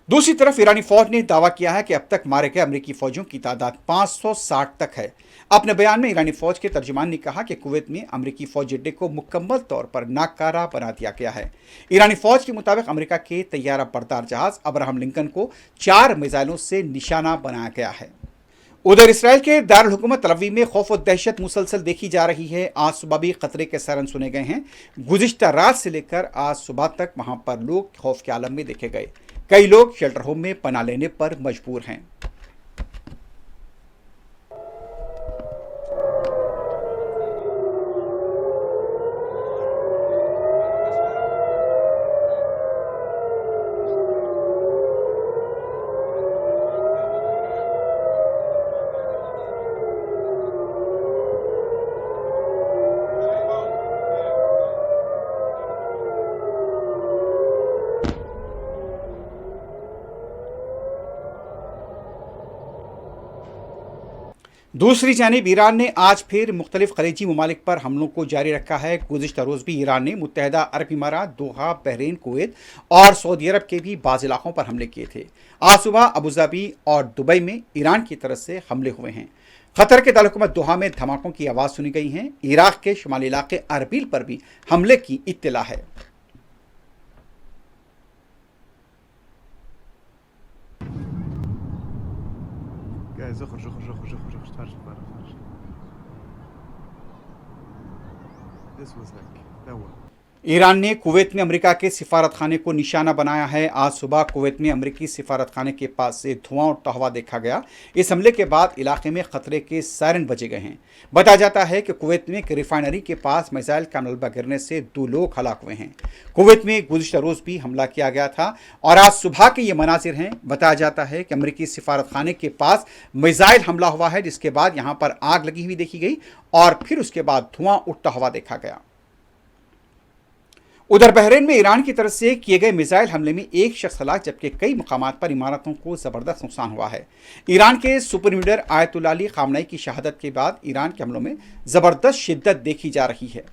दूसरी तरफ ईरानी फौज ने दावा किया है कि अब तक मारे गए अमेरिकी फौजियों की तादाद 560 तक है। अपने बयान में ईरानी फौज के तर्जुमान ने कहा कि कुवैत में अमेरिकी फौजी अड्डे को मुकम्मल तौर पर नाकारा बना दिया गया है। ईरानी फौज के मुताबिक अमेरिका के तैयारा बरदार जहाज अब्राहम लिंकन को 4 मिसाइलों से निशाना बनाया गया है। उधर इसराइल के दारुल हुकूमत तल अवीव में खौफ और दहशत मुसलसल देखी जा रही है। आज सुबह भी खतरे के सायरन सुने गए हैं। गुज़िश्ता रात से लेकर आज सुबह तक वहां पर लोग खौफ के आलम में देखे गए। कई लोग शेल्टर होम में पनाह लेने पर मजबूर हैं। दूसरी जानिब ईरान ने आज फिर मुख्तलिफ खलीजी ममालिक पर हमलों को जारी रखा है। गुज़िश्ता रोज़ भी ईरान ने मुत्तहदा अरब इमारात, दोहा, बहरीन, कुवैत और सऊदी अरब के भी बाज़ इलाकों पर हमले किए थे। आज सुबह अबूधाबी और दुबई में ईरान की तरफ से हमले हुए हैं। कतर के दारुल दोहा में धमाकों की आवाज़ सुनी गई है। इराक के शुमाली इलाके अरबिल पर भी हमले की इत्तला है। ईरान ने कुवैत में अमेरिका के सिफारत खाने को निशाना बनाया है। आज सुबह कुवैत में अमेरिकी सिफारत खाने के पास से धुआं और तहवा देखा गया। इस हमले के बाद इलाके में खतरे के सायरन बजे गए हैं। बताया जाता है कि कुवैत में एक रिफाइनरी के पास मिसाइल का मलबा गिरने से 2 लोग हलाक हुए हैं। कुवैत में गुज़िश्ता रोज़ भी हमला किया गया था और आज सुबह के ये मनाजिर हैं। बताया जाता है कि अमेरिकी सिफारत खाने के पास मिसाइल हमला हुआ है, जिसके बाद यहाँ पर आग लगी हुई देखी गई और फिर उसके बाद धुआं उठता हुआ देखा गया। उधर बहरीन में ईरान की तरफ से किए गए मिसाइल हमले में एक शख्स हलाक, जबकि कई मकामात पर इमारतों को जबरदस्त नुकसान हुआ है। ईरान के super leader Ayatollah Ali Khamenei की शहादत के बाद ईरान के हमलों में जबरदस्त शिद्दत देखी जा रही है।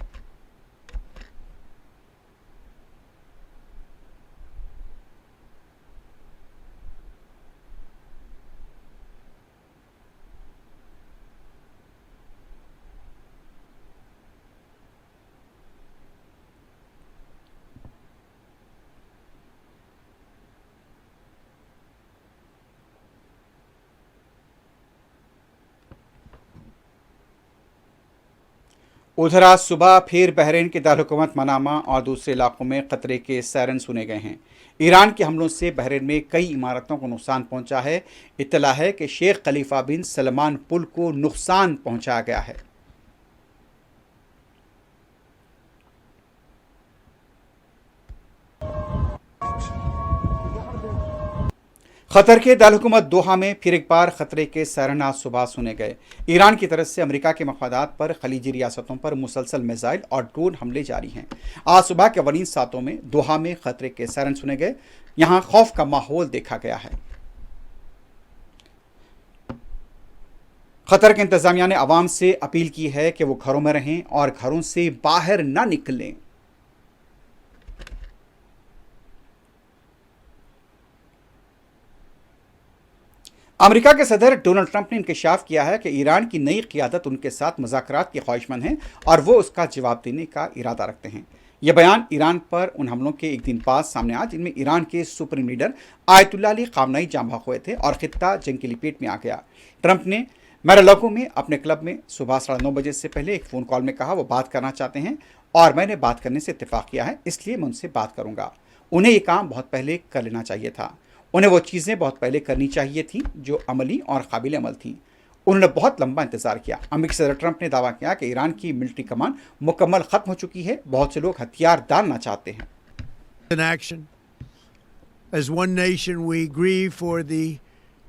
उधर आज सुबह फिर बहरीन के दारुल मनामा और दूसरे इलाकों में खतरे के सायरन सुने गए हैं। ईरान के हमलों से बहरीन में कई इमारतों को नुकसान पहुंचा है। इत्तला है कि शेख खलीफा बिन सलमान पुल को नुकसान पहुंचाया गया है। कतर के दारुल दोहा में फिर एक बार खतरे के सायरन आज सुबह सुने गए। ईरान की तरफ से अमेरिका के मफादात पर खलीजी रियासतों पर मुसलसल मिसाइल और ड्रोन हमले जारी हैं। आज सुबह के अवलीन सातों में दोहा में खतरे के सायरन सुने गए। यहाँ खौफ का माहौल देखा गया है। कतर के इंतजामिया ने आवाम से अपील की है कि वो घरों में रहें और घरों से बाहर ना निकलें। अमेरिका के सदर डोनाल्ड ट्रंप ने इंकशाफ किया है कि ईरान की नई क़ियादत उनके साथ मुज़ाकरात की ख्वाहिशमंद है और वो उसका जवाब देने का इरादा रखते हैं। यह बयान ईरान पर उन हमलों के एक दिन बाद सामने आया जिनमें ईरान के supreme leader Ayatollah Ali Khamenei जाँ बहक हुए थे और खित्ता जंग की लपेट में आ गया। ट्रंप ने मैरालागो में अपने क्लब में सुबह 9:30 बजे से पहले एक फ़ोन कॉल में कहा वो बात करना चाहते हैं और मैंने बात करने से इत्तेफाक किया है, इसलिए मैं उनसे बात करूँगा। उन्हें ये काम बहुत पहले कर लेना चाहिए था। उन्हें वो चीज़ें बहुत पहले करनी चाहिए थी जो अमली और काबिल अमल थी। उन्होंने बहुत लंबा इंतजार किया। अमेरिकी सदर ट्रंप ने दावा किया कि ईरान की मिलिट्री कमान मुकम्मल खत्म हो चुकी है। बहुत से लोग हथियार डालना चाहते हैं। In action, as one nation, we grieve for the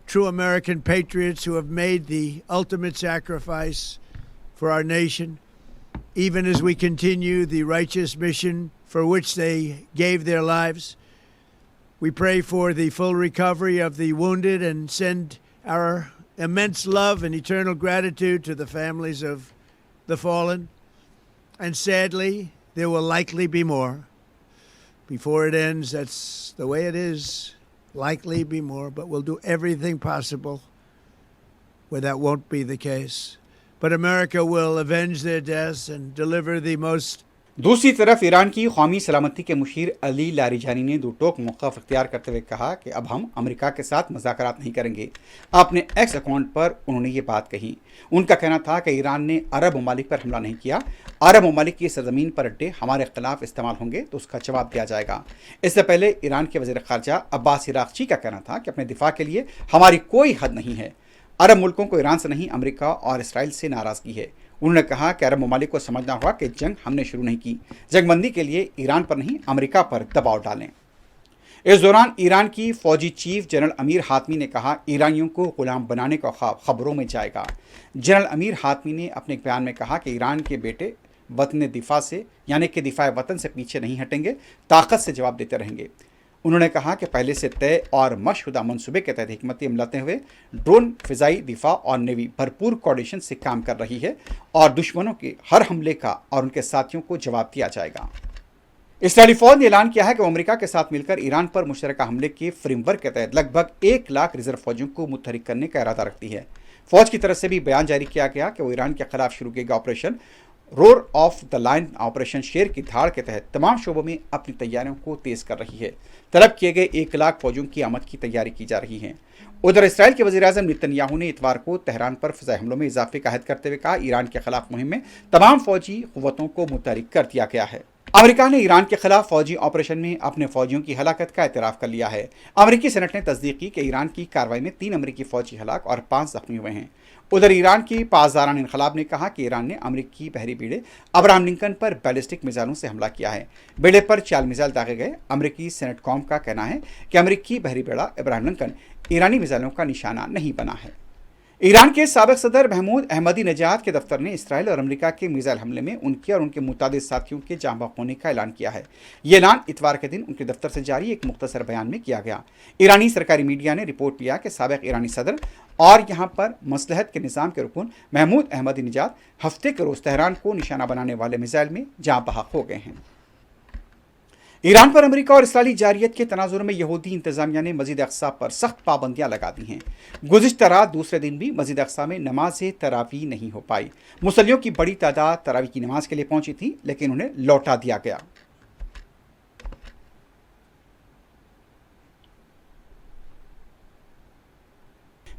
true American patriots who have made the ultimate sacrifice for our nation, even as we continue the righteous mission for which they gave their lives. We pray for the full recovery of the wounded and send our immense love and eternal gratitude to the families of the fallen. And sadly, there will likely be more. Before it ends, that's the way it is. likely be more, but we'll do everything possible where that won't be the case. But America will avenge their deaths and deliver the most. दूसरी तरफ Iran की कौमी सलामती के Musheer Ali Larijani ने दो टोक मौक़िफ़ इख्तियार करते हुए कहा कि अब हम अमेरिका के साथ मुज़ाकरात नहीं करेंगे। अपने एक्स अकाउंट पर उन्होंने ये बात कही। उनका कहना था कि ईरान ने अरब ममालिक पर हमला नहीं किया, अरब ममालिक की सरजमीन पर अड्डे हमारे खिलाफ इस्तेमाल होंगे तो उसका जवाब दिया जाएगा। इससे पहले ईरान के वज़ीर ख़ारजा अब्बास इराक़ची का कहना था कि अपने दिफा के लिए हमारी कोई हद नहीं है। अरब मुल्कों को ईरान से नहीं इस्राइल और इसराइल से नाराज़गी है। उन्होंने कहा कि अरब ममालिक को समझना होगा कि जंग हमने शुरू नहीं की, जंगबंदी के लिए ईरान पर नहीं अमेरिका पर दबाव डालें। इस दौरान ईरान की फौजी चीफ जनरल अमीर हातमी ने कहा, ईरानियों को गुलाम बनाने का ख्वाब खबरों में जाएगा। जनरल अमीर हातमी ने अपने एक बयान में कहा कि ईरान के बेटे वतन दिफा से यानी कि दिफा वतन से पीछे नहीं हटेंगे, ताकत से जवाब देते रहेंगे। उन्होंने कहा कि पहले से तय और मशहुदा मनसूबे के तहत हिकमत अमल लाते हुए ड्रोन, फ़िज़ाई दिफा और नेवी भरपूर कोऑर्डिनेशन से काम कर रही है और दुश्मनों के हर हमले का और उनके साथियों को जवाब दिया जाएगा। इसराइली फ़ौज ने ऐलान किया है कि वो अमेरिका के साथ मिलकर ईरान पर मुशतरका हमले के फ्रेमवर्क के तहत लगभग 1 लाख रिजर्व फौजियों को मुतहरिक करने का इरादा रखती है। फ़ौज की तरफ से भी बयान जारी किया गया कि वो ईरान के खिलाफ शुरू किएगा operation roar of the lion operation शेर की धाड़ के तहत तमाम शोबों में अपनी तैयारियों को तेज़ कर रही है। तलब किए गए 1 लाख फौजियों की आमद की तैयारी की जा रही है। उधर इसराइल के वज़ीर-ए-आज़म नेतन्याहू ने इतवार को तेहरान पर फ़िज़ाई हमलों में इजाफे का अहद करते हुए कहा, ईरान के खिलाफ मुहिम में तमाम फौजी क़ुव्वतों को मुतहरिक कर दिया गया है। अमेरिका ने ईरान के खिलाफ फौजी ऑपरेशन में अपने फौजियों की हलाकत का एतराफ़ कर लिया है। अमेरिकी सेनेट ने तस्दीक की कि ईरान की कार्रवाई में 3 अमेरिकी फौजी हलाक और 5 जख्मी हुए हैं। उधर ईरान की पासदारान इनकलाब ने कहा कि ईरान ने अमेरिकी बहरी बेड़े अब्राहम लिंकन पर बैलिस्टिक मिसाइलों से हमला किया है। बेड़े पर 4 मिसाइल दागे गए। अमेरिकी सेनेट कॉम का कहना है कि अमेरिकी बहरी बेड़ा अब्राहम लिंकन ईरानी मिसाइलों का निशाना नहीं बना है। ईरान के साबिक सदर महमूद अहमदी-नजाद के दफ्तर ने इसराइल और अमेरिका के मिसाइल हमले में उनके और उनके मुतादिद साथियों के जाँ बहक होने का ऐलान किया है। ये ऐलान इतवार के दिन उनके दफ्तर से जारी एक मुख्तसर बयान में किया गया। ईरानी सरकारी मीडिया ने रिपोर्ट किया कि साबिक ईरानी सदर और यहाँ पर मसलहत के निज़ाम के रुकन महमूद अहमदी-नजाद हफ्ते के रोज़ तेहरान को निशाना बनाने वाले मिसाइल में जाँ बहक हो गए हैं। ईरान पर अमेरिका और इसराइली जारियत के तनाजुर में यहूदी इंतजामिया ने मस्जिद अक्सा पर सख्त पाबंदियां लगा दी हैं। गुज़िश्ता रात दूसरे दिन भी मस्जिद अक्सा में नमाज तरावी नहीं हो पाई। मुसल्लियों की बड़ी तादाद तरावी की नमाज के लिए पहुंची थी, लेकिन उन्हें लौटा दिया गया।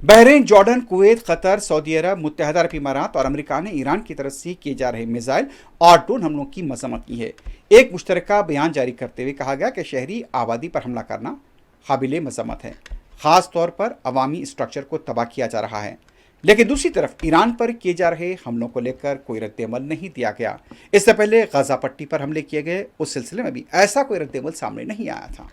Bahrain, Jordan, Kuwait, Qatar, Saudi Arab, मुत्तहदा अरब इमारात और अमेरिका ने ईरान की तरफ से किए जा रहे मिसाइल और ड्रोन हमलों की मजम्मत की है। एक मुश्तरका बयान जारी करते हुए कहा गया कि शहरी आबादी पर हमला करना काबिल मजम्मत है, ख़ास तौर पर अवामी स्ट्रक्चर को तबाह किया जा रहा है। लेकिन दूसरी तरफ ईरान पर किए जा रहे हमलों को लेकर कोई रद्द-ए-अमल नहीं दिया गया। इससे पहले गजा पट्टी पर हमले किए गए, उस सिलसिले में भी ऐसा कोई रद्द-ए-अमल सामने नहीं आया था।